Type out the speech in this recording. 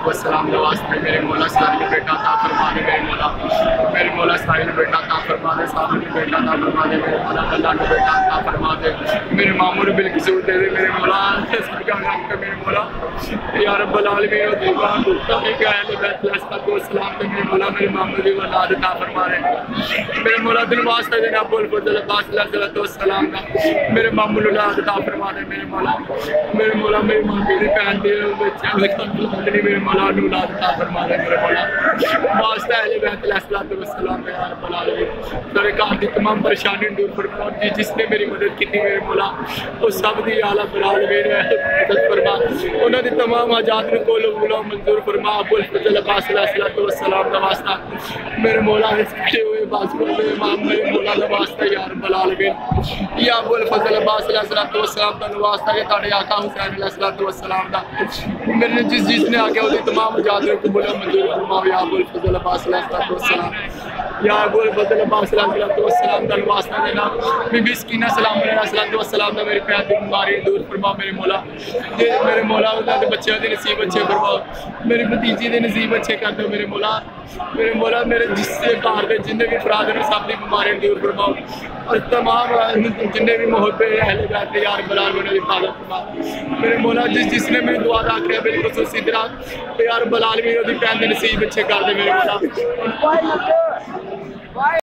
والسلام واسطے میرے مولا ساحل بیٹا عطا فرما دے میرے مولا ساحل بیٹا عطا فرما دے ساحل بیٹا عطا فرما دے میرے مولا اللہ نے بیٹا عطا فرما دے میرے ماموں بالکسور دے دے میرے مولا میرے مولا یا رب العالمین و دیوان دکھتا ہے کہ اہل بیت والسلام تے میرے مولا میرے ماموں دی اولاد عطا فرما دے میرے مولا دل واسطے دینا ابو الفضل عباس علیہ السلام دا میرے ماموں اولاد عطا فرما دے میرے مولا میرے ماموں دی بہن دے بچے میرے مولا نے اولاد عطا فرما دے میرے مولا واسطہ اہل بیت علیہ السلام یا رب العالمین درگاہ دی تمام پریشانی دور فرما جس نے میری مدد کی میرے مولا وہ سب دی اعلیٰ بلال میرے مدد فرما انہوں نے تمام حاجات کو قول و قول منظور فرما ابو الفضل عباس علیہ السلام کا واسطہ میرے مولا اس کھڑے ہوئے بازو امام میرے مولا کا واسطہ یا رب العالمین یا ابو الفضل عباس علیہ السلام کا واسطہ کہ تھوڑے آقا حسین علیہ السلام کا میرے جس نے آگے وہ تمام حاجات کو قول و منظور فرما یا ابو الفضل عباس علیہ السلام یا ابو الفضل عباس علیہ السلام کا واسطہ دینا بی بی سکینہ سلام علیہ السلام کا میری پیار دی بیماری دور فرما میرے مولا میرے مولا اللہ کے بچوں کے نصیب اچھے فرماؤ میری بھتیجی کے نصیب اچھے کر دو میرے مولا میرے جس سے کار کے جن بھی افراد نے سب کی بیماریاں دور فرماؤ اور تمام جن بھی محبے اہل بیت یا رب العالمین کی حفاظت فرما میرے مولا جس نے میری دعا رکھا ہے میری خصوصی طرح یا رب العالمین کی پہن کے نصیب اچھے کر دے میرے مولا